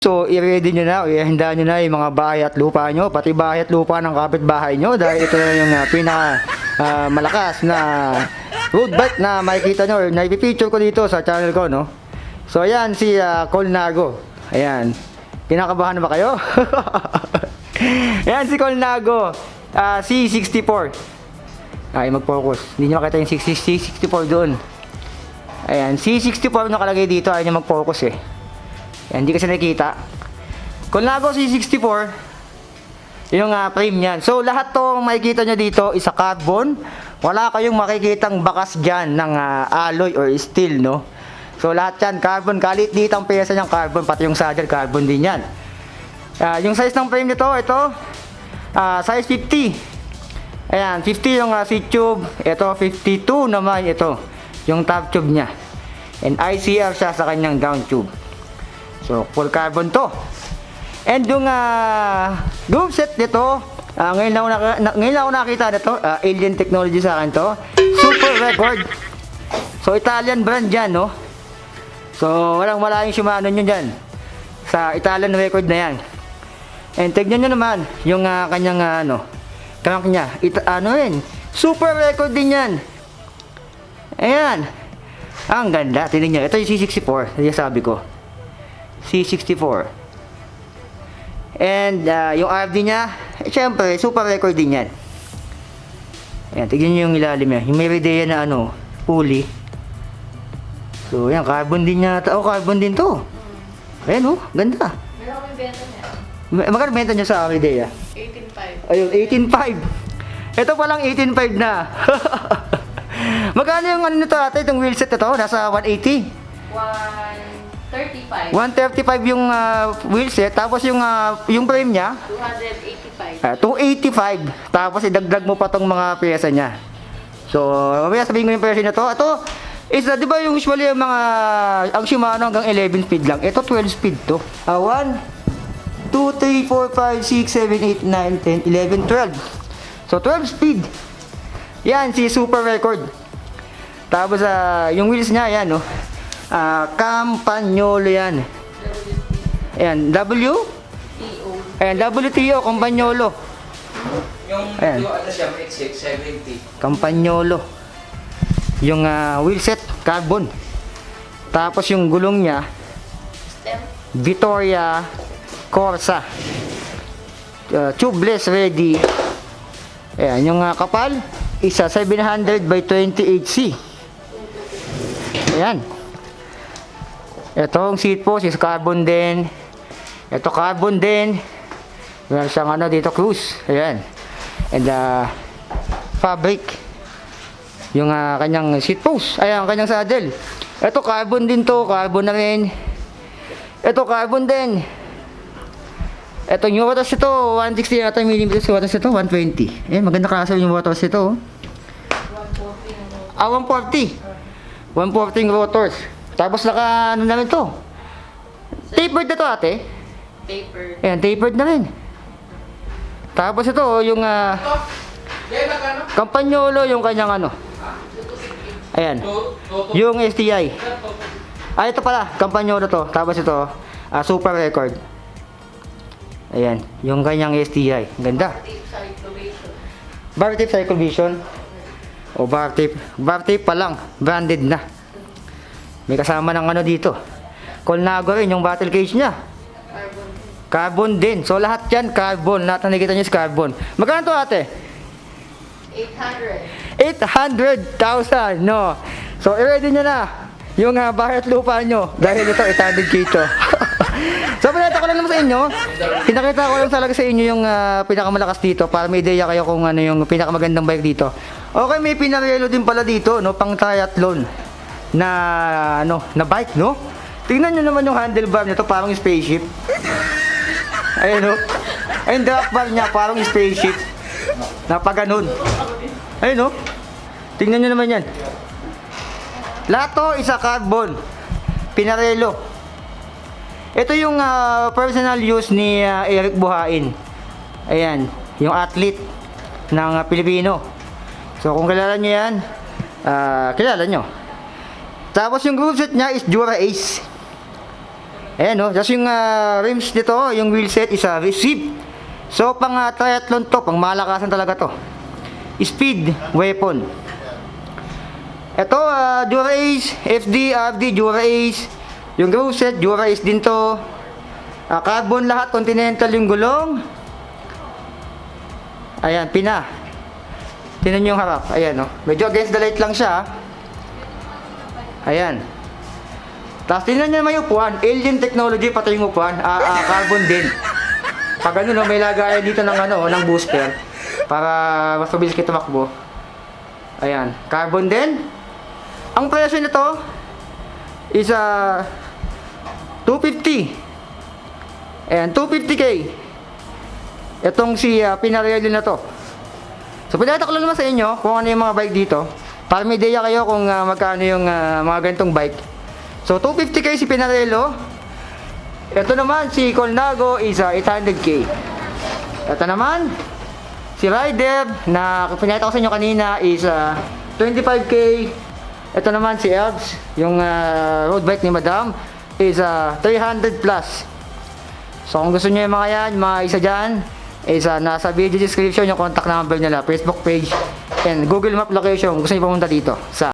So, i-ready nyo na, ihanda nyo na yung mga bahay at lupa nyo, pati bahay at lupa ng kapitbahay nyo, dahil ito na yung malakas na road bike na makikita nyo, or na-feature ko dito sa channel ko, no? So, ayan, si Colnago. Ayan. Kinakabahan na ba kayo? Ayan, si Colnago. C64. Ay, mag-focus. Hindi nyo makita yung C64 doon. Ayan, C64 nakalagay dito, ay nyo mag-focus eh. Yan, hindi kasi nakikita. Colnago C64, yung frame niyan. So, lahat to makikita nyo dito is carbon. Wala kayong makikitang bakas dyan ng alloy or steel, no? So, lahat yan, carbon. Kalit dito ang pyesa niyang carbon, pati yung saddle, carbon din yan. Yung size ng frame nito, ito, size 50. Ayan, 50 yung seat tube. Ito, 52 naman ito, yung top tube niya. And ICR siya sa kanyang down tube. So, full carbon to. And yung groove set nito, ngayon lang ako nakita nito, Alien Technology sa akin to. Super Record. So, Italian brand yan, no? So, walang wala yung Shimano nyo dyan. Sa Italian record na yan. And tignan nyo naman, yung kanyang, crank niya. Super Record din yan. Ayan. Ang ganda. Tignan nyo. Ito yung C64. Yung sabi ko. C64. And yung RD niya, syempre, Super Record din yan. Ayan, tignan nyo yung ilalim niya. Yung Meridian na pulley. So, yan, carbon din yata. Oh, carbon din to. Ayan, ganda. Meron kami benta niya. Magkano benta nyo sa Meridian? 18.5. Ayun, 18.5. Ito palang 18.5 na. Magkano yung nito ate, itong wheelset ito? Nasa 180. 135. 135 yung wheelset, tapos yung frame niya 285. 285. Tapos idagdag mo pa tong mga pyesa niya. So, mamaya sabihin ko yung presyo na to. Ito is di ba yung usually yung mga ang Shimano hanggang 11 speed lang. Ito 12 speed to. 1 2 3 4 5 6 7 8 9 10 11 12. So 12 speed. Yan si Super Record. Tapos yung wheels niya yan, no. Campagnolo yan. Ayan, Ayan, WTO, Campagnolo. Yung video, siya, XX70. Campagnolo. Yung wheelset, carbon. Tapos yung gulong niya, Vittoria Corsa. Tubeless ready. Ayan, yung kapal, isa 700 by 28C. Ayan. Itong seat post is carbon din. Ito carbon din. Meron siyang dito cruise. Ayan. And fabric. Yung kanyang seat post. Ayan, kanyang saddle. Ito carbon din to. Carbon na rin. Ito carbon din. Ito yung waters ito. 160 yata mm yung waters ito. 120. Ayan, maganda klase yung waters ito. 140. 140 yung rotors. Tapos naka namin to. Tapered na to ate. Tapered. Ayan, tapered na rin. Tapos ito yung Campagnolo yung kanyang Ayan. Yung STI. Ito pala, Campagnolo to. Tapos ito, Super Record. Ayan, yung kanyang STI. Ganda. Bar tape Cycle Vision. O bar tape pa lang, branded na. May kasama ng dito. Colnago rin yung battle cage niya. Carbon din. So lahat yan carbon. Lahat na nakikita nyo is carbon. Magkano to ate? 800. 800,000. No. So i-ready nyo na yung bahay at lupa nyo. Dahil ito 800k to. So pinakita ko lang naman sa inyo. Pinakita ko lang talaga sa inyo yung pinakamalakas dito. Para may ideya kayo kung yung pinakamagandang bike dito. Okay, may pinarelo din pala dito, no, pang triathlon na na bike, no? Tingnan niyo naman yung handlebar nito, parang spaceship. Ayun, no. Ayun, drop bar niya parang spaceship. Napaganon. Ayun, no. Tingnan niyo naman 'yan. Lahat to isa carbon. Pinarelo. Ito yung personal use ni Eric Buhain. Ayan, yung athlete ng Pilipino. So kung kilala niyo 'yan, kilala niyo. Tapos yung groove set niya is Dura Ace. Ayan no, just yung rims nito, yung wheel set is receive. So pang triathlon to, pang malakasan talaga to. Speed weapon. Ito Dura-Ace, FD, RD, Dura-Ace. Yung groove set, Dura-Ace din to. Carbon lahat, Continental yung gulong. Ayan, pina. Tingnan nyo yung harap, ayan no. Medyo against the light lang siya. Ayan. Tapos tingnan nyo naman yung upuan, alien technology pati yung upuan, carbon din. Pag ano no, may lagayan dito ng ano, ng booster para mas mabilis kayo tumakbo. Ayan, carbon din. Ang presyo nito is 250. Ayan, 250k. Itong si Pinarello na to. So pinakita ko lang naman sa inyo kung ano yung mga bike dito para may idea kayo kung magkano yung mga ganitong bike. So 250k si Pinarello. Ito naman si Colnago is 800k. Ito naman si Rider na pinakita ko sa inyo kanina is 25k. Ito naman si Elves, yung road bike ni Madam is 300 plus. So kung gusto niyo yung mga yan, mga isa dyan is nasa video description yung contact number nila, Facebook page and Google Map location kung gusto niyo pumunta dito sa